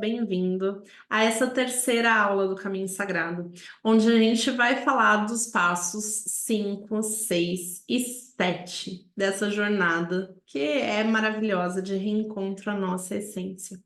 bem-vindo a essa terceira aula do Caminho Sagrado, onde a gente vai falar dos passos 5, 6 e 7 dessa jornada, que é maravilhosa de reencontro à nossa essência.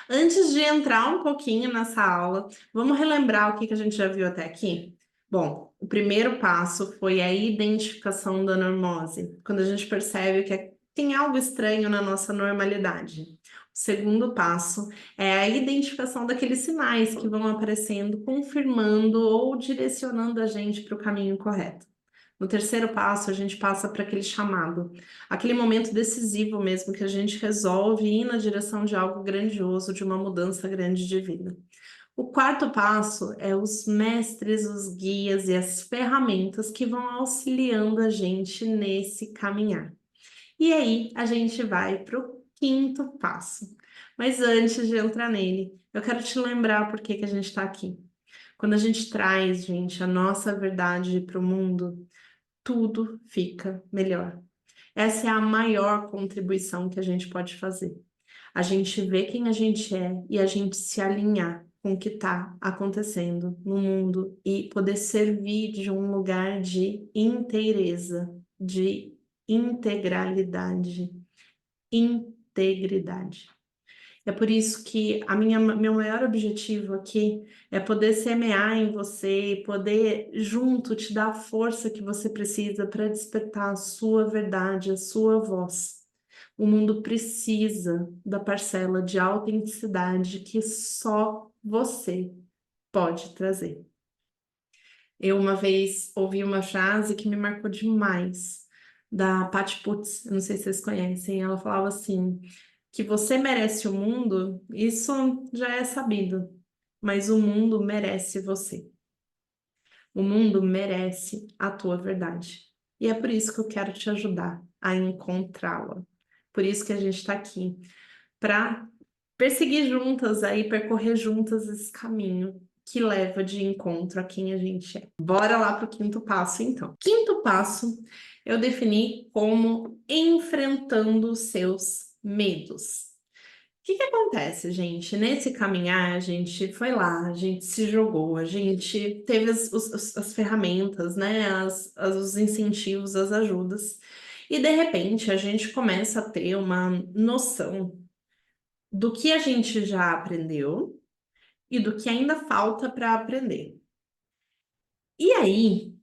Antes de entrar um pouquinho nessa aula, vamos relembrar o que a gente já viu até aqui? Bom, o primeiro passo foi a identificação da normose, quando a gente percebe que tem algo estranho na nossa normalidade. O segundo passo é a identificação daqueles sinais que vão aparecendo, confirmando ou direcionando a gente para o caminho correto. No terceiro passo, a gente passa para aquele chamado, aquele momento decisivo mesmo que a gente resolve ir na direção de algo grandioso, de uma mudança grande de vida. O quarto passo é os mestres, os guias e as ferramentas que vão auxiliando a gente nesse caminhar. E aí a gente vai para o quinto passo. Mas antes de entrar nele, eu quero te lembrar por que a gente está aqui. Quando a gente traz, gente, a nossa verdade para o mundo, tudo fica melhor. Essa é a maior contribuição que a gente pode fazer. A gente ver quem a gente é e a gente se alinhar com o que está acontecendo no mundo e poder servir de um lugar de inteireza, de integralidade, integridade. É por isso que meu maior objetivo aqui é poder semear em você e poder junto te dar a força que você precisa para despertar a sua verdade, a sua voz. O mundo precisa da parcela de autenticidade que só você pode trazer. Eu uma vez ouvi uma frase que me marcou demais, da Patti Putz, eu não sei se vocês conhecem, ela falava assim, que você merece o mundo, isso já é sabido, mas o mundo merece você. O mundo merece a tua verdade. E é por isso que eu quero te ajudar a encontrá-la. Por isso que a gente está aqui, para perseguir juntas aí, percorrer juntas esse caminho que leva de encontro a quem a gente é. Bora lá para o quinto passo, então. Quinto passo, eu defini como enfrentando os seus medos. O que acontece, gente? Nesse caminhar, a gente foi lá, a gente se jogou, a gente teve as ferramentas, né? Os incentivos, as ajudas. E de repente a gente começa a ter uma noção do que a gente já aprendeu e do que ainda falta para aprender. E aí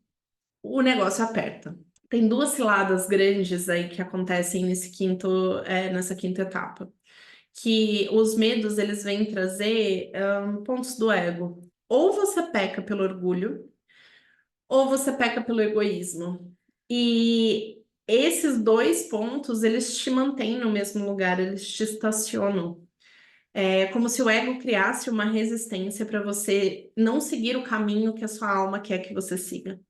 o negócio aperta. Tem duas ciladas grandes aí que acontecem nessa quinta etapa. Que os medos eles vêm trazer pontos do ego. Ou você peca pelo orgulho, ou você peca pelo egoísmo. E esses dois pontos, eles te mantêm no mesmo lugar, eles te estacionam. É como se o ego criasse uma resistência para você não seguir o caminho que a sua alma quer que você siga.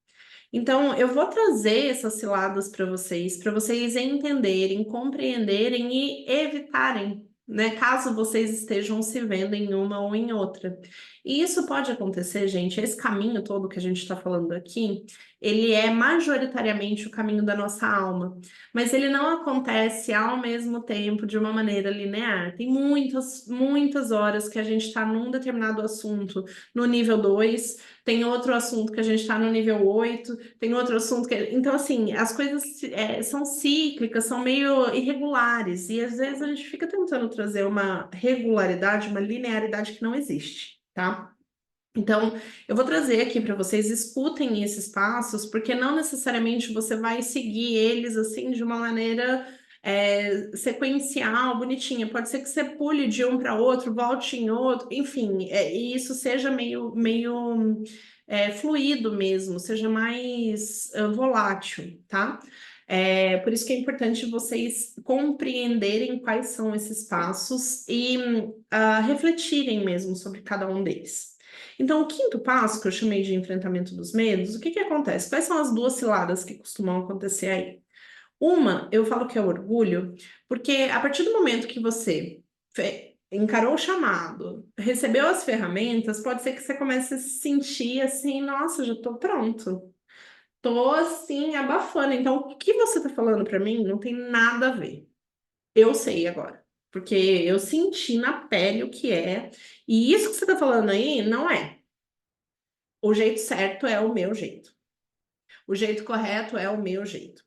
Então, eu vou trazer essas ciladas para vocês entenderem, compreenderem e evitarem, né? Caso vocês estejam se vendo em uma ou em outra. E isso pode acontecer, gente. Esse caminho todo que a gente está falando aqui, ele é majoritariamente o caminho da nossa alma, mas ele não acontece ao mesmo tempo de uma maneira linear. Tem muitas horas que a gente está num determinado assunto no nível 2, tem outro assunto que a gente está no nível 8, tem outro assunto que. Então, assim, as coisas são cíclicas, são meio irregulares, e às vezes a gente fica tentando trazer uma regularidade, uma linearidade que não existe, tá? Então, eu vou trazer aqui para vocês, escutem esses passos, porque não necessariamente você vai seguir eles assim de uma maneira sequencial, bonitinha. Pode ser que você pule de um para outro, volte em outro, enfim, e isso seja meio fluido mesmo, seja mais volátil, tá? Por isso que é importante vocês compreenderem quais são esses passos e refletirem mesmo sobre cada um deles. Então, o quinto passo, que eu chamei de enfrentamento dos medos, o que acontece? Quais são as duas ciladas que costumam acontecer aí? Uma, eu falo que é o orgulho, porque a partir do momento que você encarou o chamado, recebeu as ferramentas, pode ser que você comece a se sentir assim, nossa, já tô pronto. Tô assim, abafando. Então, o que você tá falando para mim não tem nada a ver. Eu sei agora. porque eu senti na pele o que é, e isso que você está falando aí não é. O jeito certo é o meu jeito. O jeito correto é o meu jeito.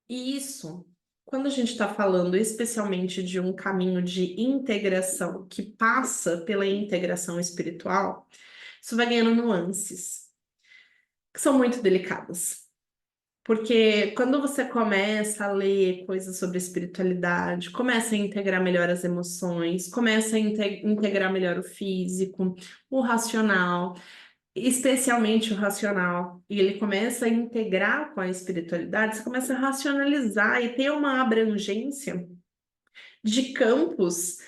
E isso, quando a gente está falando especialmente de um caminho de integração que passa pela integração espiritual, isso vai ganhando nuances, que são muito delicadas. Porque quando você começa a ler coisas sobre espiritualidade, começa a integrar melhor as emoções, começa a integrar melhor o físico, o racional, especialmente o racional, e ele começa a integrar com a espiritualidade, você começa a racionalizar e ter uma abrangência de campos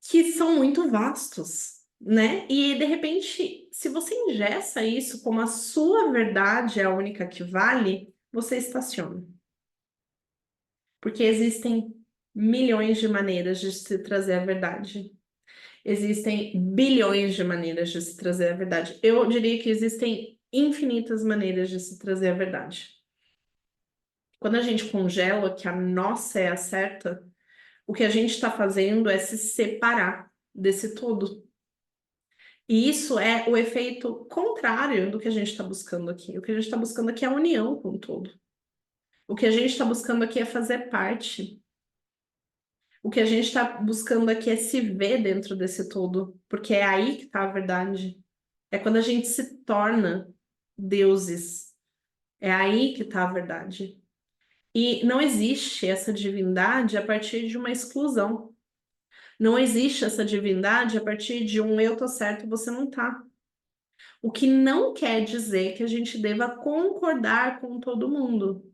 que são muito vastos, né? E de repente, se você engessa isso como a sua verdade é a única que vale, você estaciona. Porque existem milhões de maneiras de se trazer a verdade. Existem bilhões de maneiras de se trazer a verdade. Eu diria que existem infinitas maneiras de se trazer a verdade. Quando a gente congela que a nossa é a certa, o que a gente está fazendo é se separar desse todo. E isso é o efeito contrário do que a gente está buscando aqui. O que a gente está buscando aqui é a união com o todo. O que a gente está buscando aqui é fazer parte. O que a gente está buscando aqui é se ver dentro desse todo, porque é aí que está a verdade. É quando a gente se torna deuses. É aí que está a verdade. E não existe essa divindade a partir de uma exclusão. Não existe essa divindade a partir de um eu tô certo, você não tá. O que não quer dizer que a gente deva concordar com todo mundo,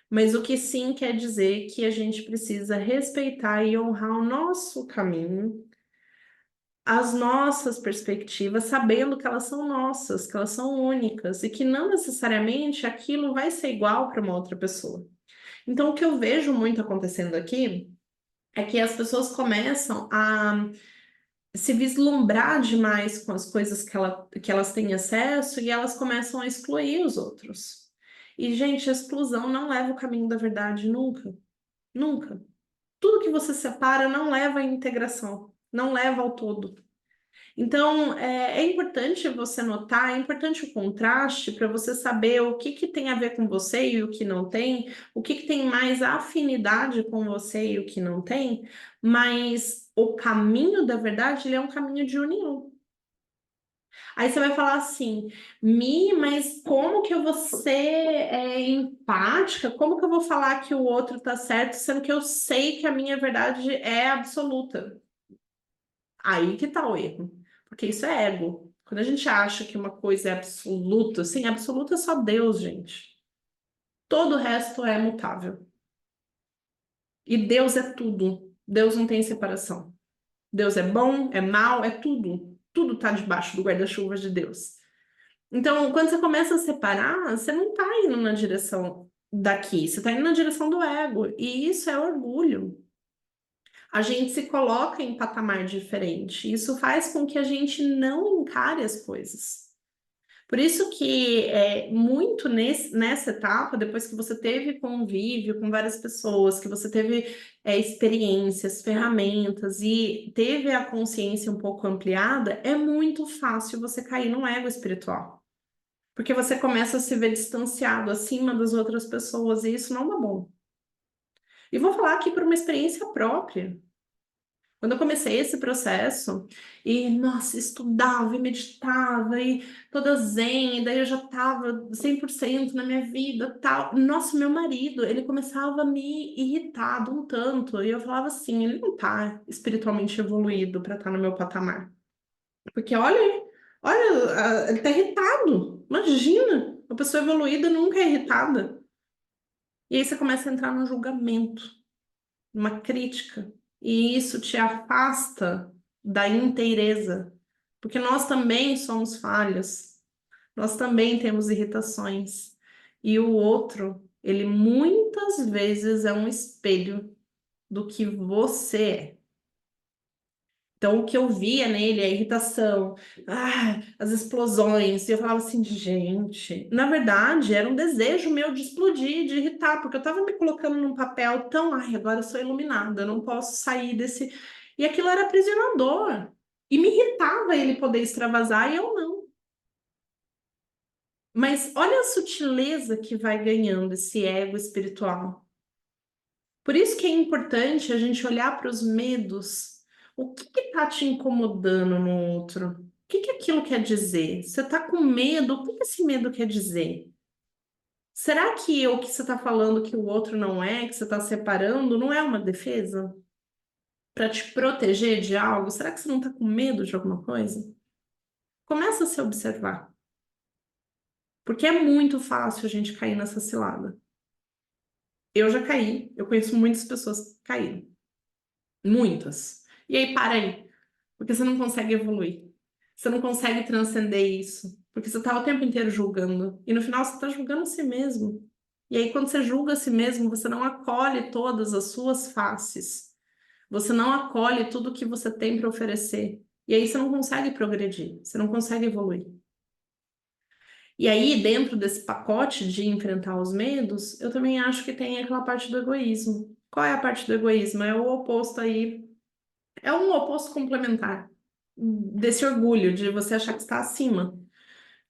mas o que sim quer dizer que a gente precisa respeitar e honrar o nosso caminho, as nossas perspectivas, sabendo que elas são nossas, que elas são únicas e que não necessariamente aquilo vai ser igual para uma outra pessoa. Então, o que eu vejo muito acontecendo aqui é que as pessoas começam a se vislumbrar demais com as coisas que elas têm acesso e elas começam a excluir os outros. E, gente, a exclusão não leva o caminho da verdade nunca, nunca. Tudo que você separa não leva à integração, não leva ao todo. Então, é importante você notar, é importante o contraste para você saber o que que tem a ver com você e o que não tem, o que que tem mais afinidade com você e o que não tem, mas o caminho da verdade, ele é um caminho de união. Aí você vai falar assim, mas como que eu vou ser empática? Como que eu vou falar que o outro tá certo, sendo que eu sei que a minha verdade é absoluta? Aí que tá o erro. Porque isso é ego. Quando a gente acha que uma coisa é absoluta, sim, absoluta é só Deus, gente. Todo o resto é mutável. E Deus é tudo. Deus não tem separação. Deus é bom, é mal, é tudo. Tudo tá debaixo do guarda-chuva de Deus. Então, quando você começa a separar, você não tá indo na direção daqui, você tá indo na direção do ego. E isso é orgulho. A gente se coloca em patamar diferente. Isso faz com que a gente não encare as coisas. Por isso que muito nessa etapa, depois que você teve convívio com várias pessoas, que você teve experiências, ferramentas e teve a consciência um pouco ampliada, é muito fácil você cair no ego espiritual. Porque você começa a se ver distanciado acima das outras pessoas, e isso não é bom. E vou falar aqui por uma experiência própria. Quando eu comecei esse processo, e nossa, estudava e meditava, e toda zen, e daí eu já estava 100% na minha vida, tal. Nossa, meu marido, ele começava a me irritar de um tanto, e eu falava assim, ele não tá espiritualmente evoluído para estar no meu patamar. Porque olha, ele tá irritado. Imagina, uma pessoa evoluída nunca é irritada. E aí você começa a entrar num julgamento, numa crítica. E isso te afasta da inteireza, porque nós também somos falhos, nós também temos irritações. E o outro, ele muitas vezes é um espelho do que você é. Então, o que eu via nele, a irritação, as explosões, e eu falava assim, gente, na verdade, era um desejo meu de explodir, de irritar, porque eu estava me colocando num papel tão, agora eu sou iluminada, eu não posso sair desse. E aquilo era aprisionador. E me irritava ele poder extravasar e eu não. Mas olha a sutileza que vai ganhando esse ego espiritual. Por isso que é importante a gente olhar para os medos. O que está te incomodando no outro? O que aquilo quer dizer? Você está com medo? O que esse medo quer dizer? Será que o que você está falando que o outro não é, que você está separando, não é uma defesa? Para te proteger de algo? Será que você não está com medo de alguma coisa? Começa a se observar. Porque é muito fácil a gente cair nessa cilada. Eu já caí, eu conheço muitas pessoas que caíram. Muitas. E aí, para aí. Porque você não consegue evoluir. Você não consegue transcender isso. Porque você está o tempo inteiro julgando. E no final você está julgando a si mesmo. E aí, quando você julga a si mesmo, você não acolhe todas as suas faces. Você não acolhe tudo que você tem para oferecer. E aí você não consegue progredir. Você não consegue evoluir. E aí, dentro desse pacote de enfrentar os medos, eu também acho que tem aquela parte do egoísmo. Qual é a parte do egoísmo? É o oposto aí, é um oposto complementar desse orgulho de você achar que está acima.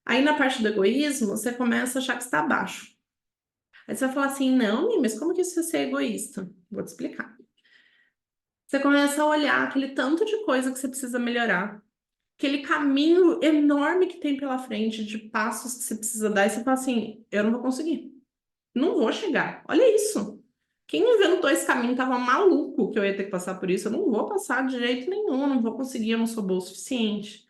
Aí na parte do egoísmo, você começa a achar que está abaixo. Aí você vai falar assim: não, Mi, mas como que isso é ser egoísta? Vou te explicar. Você começa a olhar aquele tanto de coisa que você precisa melhorar, aquele caminho enorme que tem pela frente, de passos que você precisa dar, e você fala assim: eu não vou conseguir. Não vou chegar. Olha isso. Quem inventou esse caminho tava maluco que eu ia ter que passar por isso. Eu não vou passar de jeito nenhum, eu não vou conseguir, eu não sou boa o suficiente.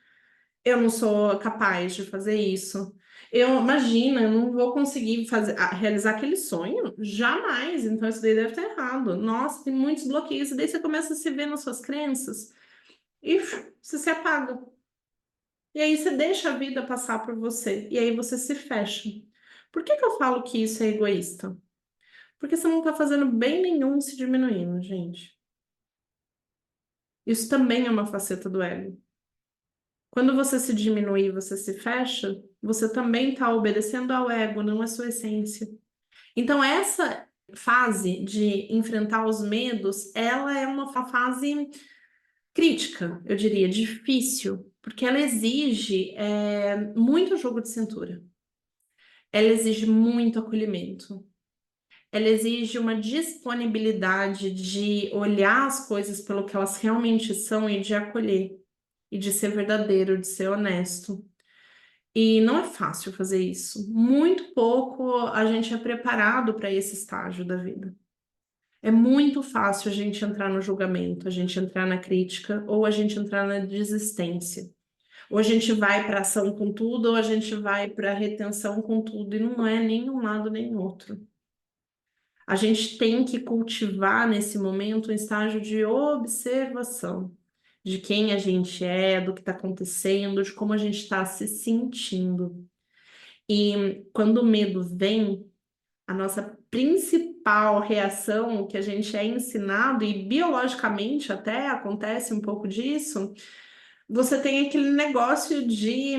Eu não sou capaz de fazer isso. Imagina, eu não vou conseguir fazer, realizar aquele sonho? Jamais. Então isso daí deve estar errado. Nossa, tem muitos bloqueios. E daí você começa a se ver nas suas crenças e você se apaga. E aí você deixa a vida passar por você. E aí você se fecha. Por que que eu falo que isso é egoísta? Porque você não está fazendo bem nenhum se diminuindo, gente. Isso também é uma faceta do ego. Quando você se diminui, você se fecha, você também está obedecendo ao ego, não à sua essência. Então, essa fase de enfrentar os medos, ela é uma fase crítica, eu diria, difícil, porque ela exige muito jogo de cintura. Ela exige muito acolhimento. Ela exige uma disponibilidade de olhar as coisas pelo que elas realmente são e de acolher, e de ser verdadeiro, de ser honesto. E não é fácil fazer isso. Muito pouco a gente é preparado para esse estágio da vida. É muito fácil a gente entrar no julgamento, a gente entrar na crítica ou a gente entrar na desistência. Ou a gente vai para ação com tudo, ou a gente vai para retenção com tudo, e não é nem um lado nem outro. A gente tem que cultivar nesse momento um estágio de observação de quem a gente é, do que está acontecendo, de como a gente está se sentindo. E quando o medo vem, a nossa principal reação, que a gente é ensinado, e biologicamente até acontece um pouco disso, você tem aquele negócio de.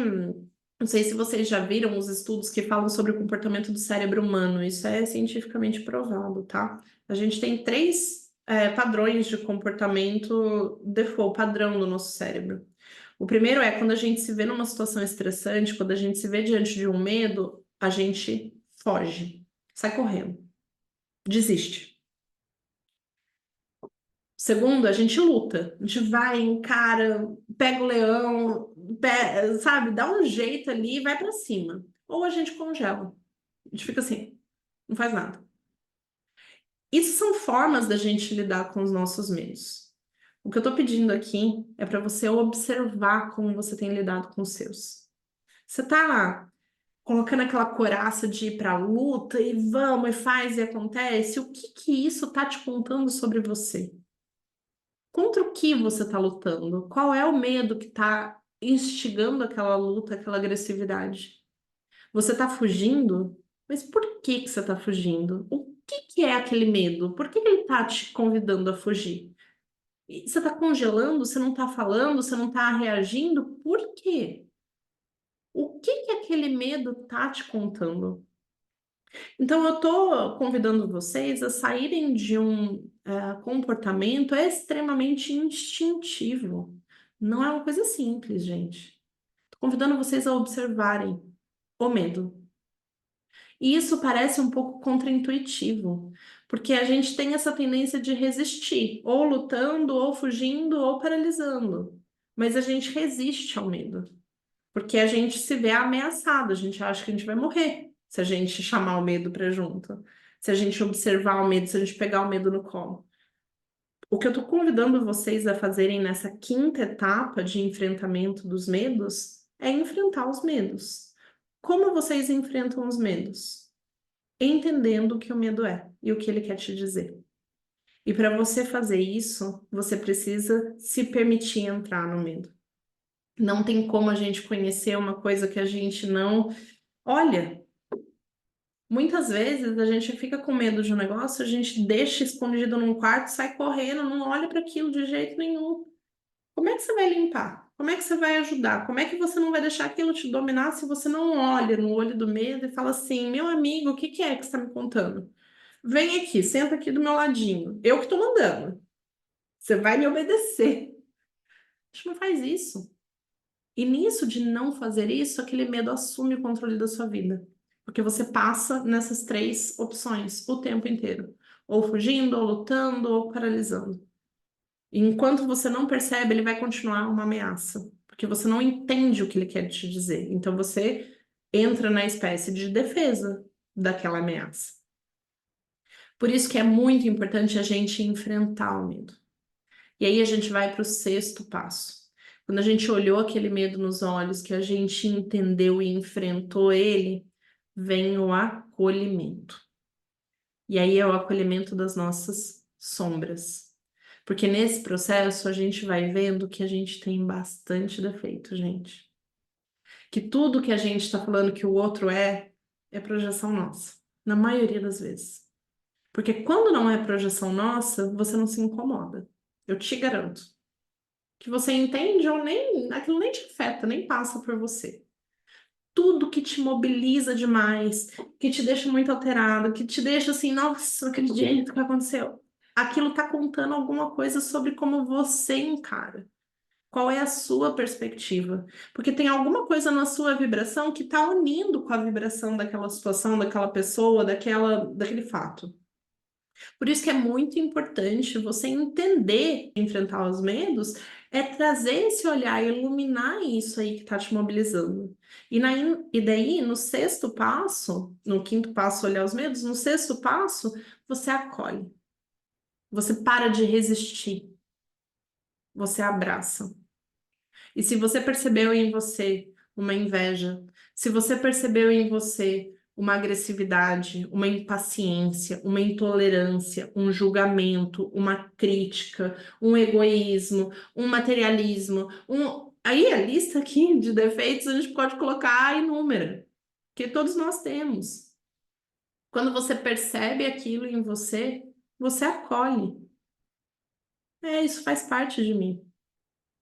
Não sei se vocês já viram os estudos que falam sobre o comportamento do cérebro humano, isso é cientificamente provado, tá? A gente tem três padrões de comportamento default, padrão no nosso cérebro. O primeiro é quando a gente se vê numa situação estressante, quando a gente se vê diante de um medo, a gente foge, sai correndo, desiste. Segundo, a gente luta, a gente vai, encara, pega o leão, sabe, dá um jeito ali e vai pra cima. Ou a gente congela, a gente fica assim, não faz nada. Isso são formas da gente lidar com os nossos medos. O que eu tô pedindo aqui é para você observar como você tem lidado com os seus. Você tá colocando aquela coraça de ir pra luta e vamos, e faz e acontece? O que que isso tá te contando sobre você? Contra o que você está lutando? Qual é o medo que está instigando aquela luta, aquela agressividade? Você está fugindo? Mas por que que você está fugindo? O que que é aquele medo? Por que que ele está te convidando a fugir? E você está congelando, você não está falando, você não está reagindo, por quê? O que que aquele medo tá te contando? Então, eu estou convidando vocês a saírem de um comportamento extremamente instintivo. Não é uma coisa simples, gente. Estou convidando vocês a observarem o medo. E isso parece um pouco contraintuitivo, porque a gente tem essa tendência de resistir, ou lutando, ou fugindo, ou paralisando. Mas a gente resiste ao medo. Porque a gente se vê ameaçado, a gente acha que a gente vai morrer se a gente chamar o medo para junto, se a gente observar o medo, se a gente pegar o medo no colo. O que eu estou convidando vocês a fazerem nessa quinta etapa de enfrentamento dos medos é enfrentar os medos. Como vocês enfrentam os medos? Entendendo o que o medo é e o que ele quer te dizer. E para você fazer isso, você precisa se permitir entrar no medo. Não tem como a gente conhecer uma coisa que a gente não. Olha, muitas vezes a gente fica com medo de um negócio, a gente deixa escondido num quarto, sai correndo, não olha para aquilo de jeito nenhum. Como é que você vai limpar? Como é que você vai ajudar? Como é que você não vai deixar aquilo te dominar se você não olha no olho do medo e fala assim: meu amigo, o que que é que você está me contando? Vem aqui, senta aqui do meu ladinho. Eu que estou mandando. Você vai me obedecer. A gente não faz isso. E nisso de não fazer isso, aquele medo assume o controle da sua vida. Porque você passa nessas três opções o tempo inteiro. Ou fugindo, ou lutando, ou paralisando. E enquanto você não percebe, ele vai continuar uma ameaça. Porque você não entende o que ele quer te dizer. Então você entra na espécie de defesa daquela ameaça. Por isso que é muito importante a gente enfrentar o medo. E aí a gente vai para o sexto passo. Quando a gente olhou aquele medo nos olhos, que a gente entendeu e enfrentou ele, vem o acolhimento. E aí é o acolhimento das nossas sombras. Porque nesse processo a gente vai vendo que a gente tem bastante defeito, gente. Que tudo que a gente está falando que o outro é projeção nossa, na maioria das vezes. Porque quando não é projeção nossa, você não se incomoda. Eu te garanto que você entende ou nem, aquilo nem te afeta, nem passa por você. Tudo que te mobiliza demais, que te deixa muito alterado, que te deixa assim, nossa, não acredito que aconteceu. Aquilo tá contando alguma coisa sobre como você encara. Qual é a sua perspectiva? Porque tem alguma coisa na sua vibração que está unindo com a vibração daquela situação, daquela pessoa, daquele fato. Por isso que é muito importante você entender, enfrentar os medos, é trazer esse olhar, iluminar isso aí que está te mobilizando. E daí, no sexto passo, no quinto passo, olhar os medos, no sexto passo, você acolhe. Você para de resistir. Você abraça. E se você percebeu em você uma inveja, se você percebeu em você uma agressividade, uma impaciência, uma intolerância, um julgamento, uma crítica, um egoísmo, um materialismo, aí a lista aqui de defeitos a gente pode colocar inúmera, que todos nós temos. Quando você percebe aquilo em você, você acolhe. É, isso faz parte de mim.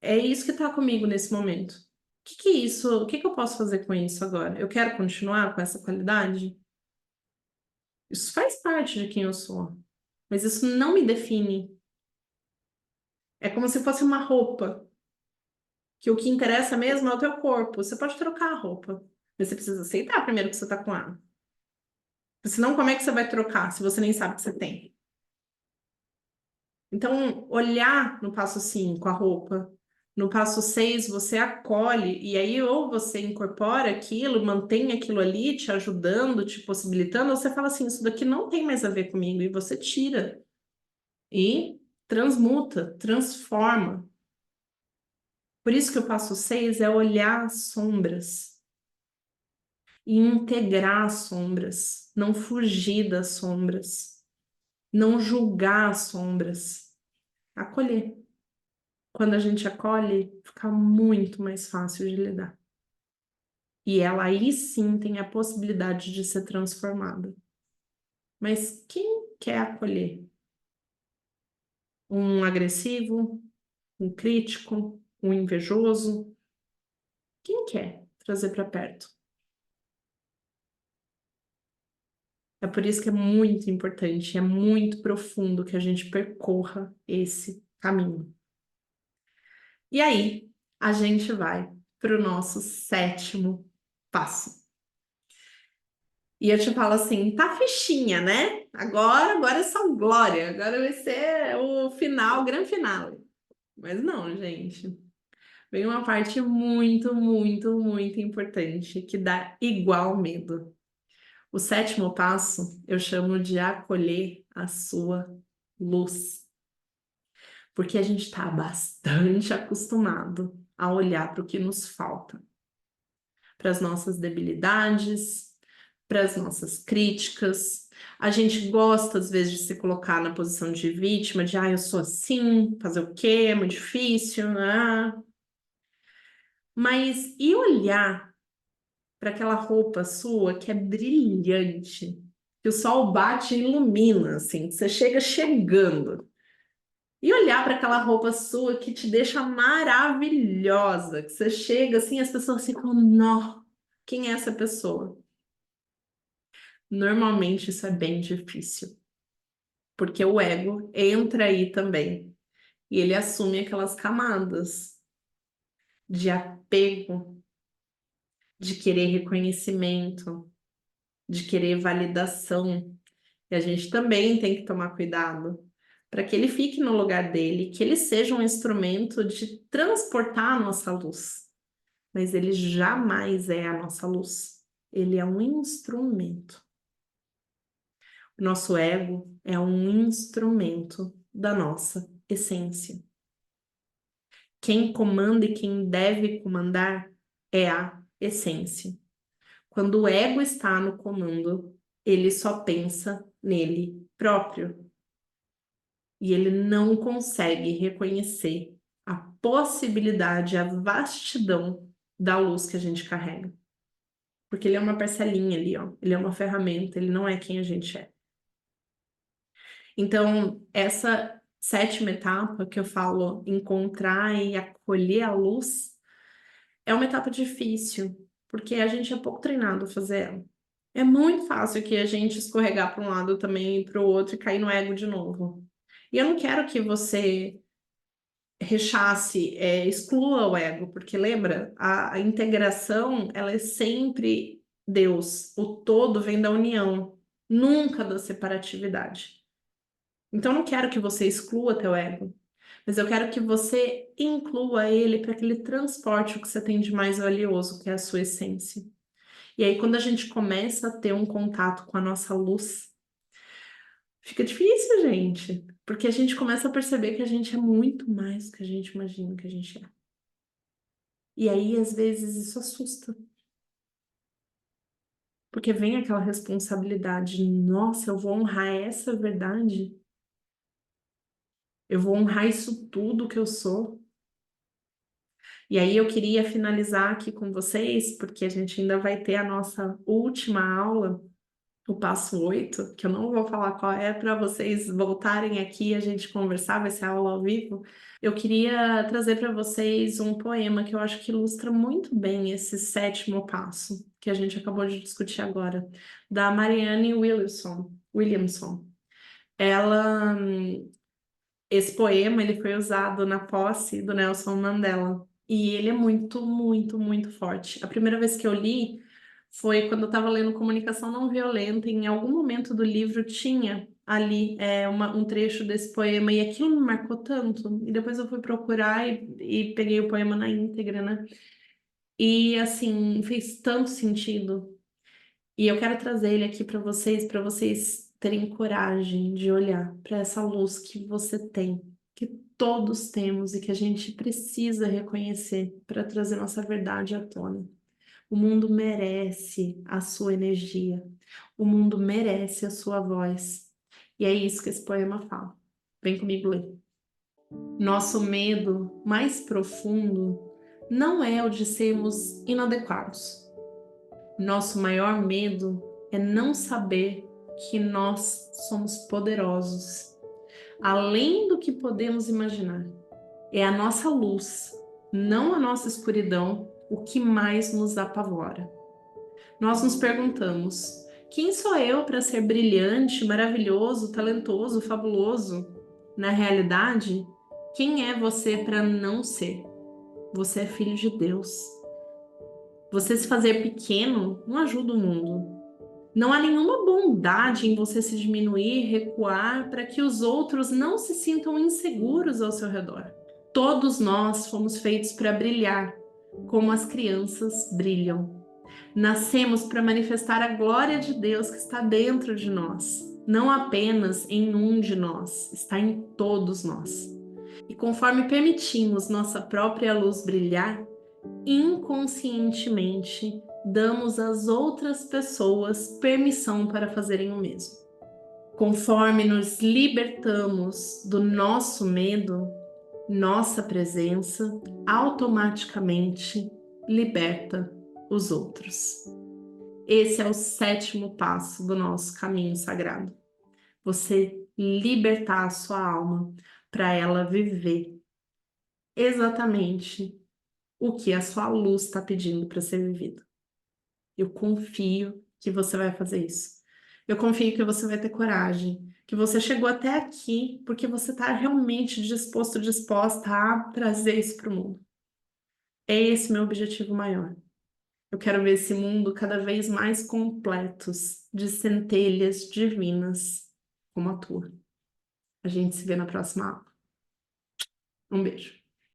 É isso que está comigo nesse momento. O que que é isso? O que que eu posso fazer com isso agora? Eu quero continuar com essa qualidade? Isso faz parte de quem eu sou, mas isso não me define. É como se fosse uma roupa, que o que interessa mesmo é o teu corpo. Você pode trocar a roupa, mas você precisa aceitar primeiro que você tá com ela. Senão, como é que você vai trocar se você nem sabe que você tem? Então, olhar no passo 5 a roupa. No passo 6 você acolhe, e aí ou você incorpora aquilo, mantém aquilo ali te ajudando, te possibilitando, ou você fala assim: isso daqui não tem mais a ver comigo, e você tira e transmuta, transforma. Por isso que o passo 6 é olhar as sombras e integrar as sombras, não fugir das sombras, não julgar as sombras, acolher. Quando a gente acolhe, fica muito mais fácil de lidar. E ela aí sim tem a possibilidade de ser transformada. Mas quem quer acolher? Um agressivo, um crítico, um invejoso? Quem quer trazer para perto? É por isso que é muito importante, é muito profundo que a gente percorra esse caminho. E aí, a gente vai para o nosso sétimo passo. E eu te falo assim, tá fichinha, né? Agora é só glória, agora vai ser o final, o grande finale. Mas não, gente. Vem uma parte muito, muito, muito importante que dá igual medo. O sétimo passo eu chamo de acolher a sua luz, porque a gente está bastante acostumado a olhar para o que nos falta, para as nossas debilidades, para as nossas críticas. A gente gosta, às vezes, de se colocar na posição de vítima, de eu sou assim, fazer o quê? É muito difícil, né? Mas e olhar para aquela roupa sua que é brilhante, que o sol bate e ilumina, assim, que você chega chegando. E olhar para aquela roupa sua que te deixa maravilhosa, que você chega assim, as pessoas ficam, nó, quem é essa pessoa? Normalmente isso é bem difícil, porque o ego entra aí também e ele assume aquelas camadas de apego, de querer reconhecimento, de querer validação. E a gente também tem que tomar cuidado para que ele fique no lugar dele, que ele seja um instrumento de transportar a nossa luz. Mas ele jamais é a nossa luz. Ele é um instrumento. O nosso ego é um instrumento da nossa essência. Quem comanda e quem deve comandar é a essência. Quando o ego está no comando, ele só pensa nele próprio. E ele não consegue reconhecer a possibilidade, a vastidão da luz que a gente carrega. Porque ele é uma parcelinha ali, ó. Ele é uma ferramenta, ele não é quem a gente é. Então, essa sétima etapa que eu falo, encontrar e acolher a luz, é uma etapa difícil, porque a gente é pouco treinado a fazer ela. É muito fácil que a gente escorregar para um lado também e para o outro e cair no ego de novo. E eu não quero que você rechace, exclua o ego, porque lembra, a integração, ela é sempre Deus. O todo vem da união, nunca da separatividade. Então, eu não quero que você exclua teu ego, mas eu quero que você inclua ele para que ele transporte o que você tem de mais valioso, que é a sua essência. E aí, quando a gente começa a ter um contato com a nossa luz, fica difícil, gente, porque a gente começa a perceber que a gente é muito mais do que a gente imagina que a gente é. E aí, às vezes, isso assusta, porque vem aquela responsabilidade, nossa, eu vou honrar essa verdade, eu vou honrar isso tudo que eu sou. E aí eu queria finalizar aqui com vocês, porque a gente ainda vai ter a nossa última aula, o passo 8, que eu não vou falar qual é, para vocês voltarem aqui e a gente conversar, vai ser aula ao vivo. Eu queria trazer para vocês um poema que eu acho que ilustra muito bem esse sétimo passo que a gente acabou de discutir agora, da Marianne Williamson. Ela, esse poema, ele foi usado na posse do Nelson Mandela. E ele é muito, muito, muito forte. A primeira vez que eu li foi quando eu estava lendo Comunicação Não Violenta. Em algum momento do livro tinha ali um trecho desse poema e aquilo me marcou tanto. E depois eu fui procurar e peguei o poema na íntegra, né? E assim, fez tanto sentido. E eu quero trazer ele aqui para vocês terem coragem de olhar para essa luz que você tem, que todos temos e que a gente precisa reconhecer para trazer nossa verdade à tona. O mundo merece a sua energia, o mundo merece a sua voz. E é isso que esse poema fala. Vem comigo ler. Nosso medo mais profundo não é o de sermos inadequados. Nosso maior medo é não saber que nós somos poderosos. além do que podemos imaginar. É a nossa luz, não a nossa escuridão, o que mais nos apavora. Nós nos perguntamos: quem sou eu para ser brilhante, maravilhoso, talentoso, fabuloso? Na realidade, quem é você para não ser? Você é filho de Deus. Você se fazer pequeno não ajuda o mundo. Não há nenhuma bondade em você se diminuir, recuar, para que os outros não se sintam inseguros ao seu redor. Todos nós fomos feitos para brilhar, como as crianças brilham. Nascemos para manifestar a glória de Deus que está dentro de nós, não apenas em um de nós, está em todos nós. E conforme permitimos nossa própria luz brilhar, inconscientemente damos às outras pessoas permissão para fazerem o mesmo. Conforme nos libertamos do nosso medo, nossa presença automaticamente liberta os outros. Esse é o 7º passo do nosso caminho sagrado. Você libertar a sua alma para ela viver exatamente o que a sua luz está pedindo para ser vivido. Eu confio que você vai fazer isso. Eu confio que você vai ter coragem, que você chegou até aqui porque você está realmente disposto, disposta a trazer isso para o mundo. É esse meu objetivo maior. Eu quero ver esse mundo cada vez mais completos de centelhas divinas como a tua. A gente se vê na próxima aula. Um beijo.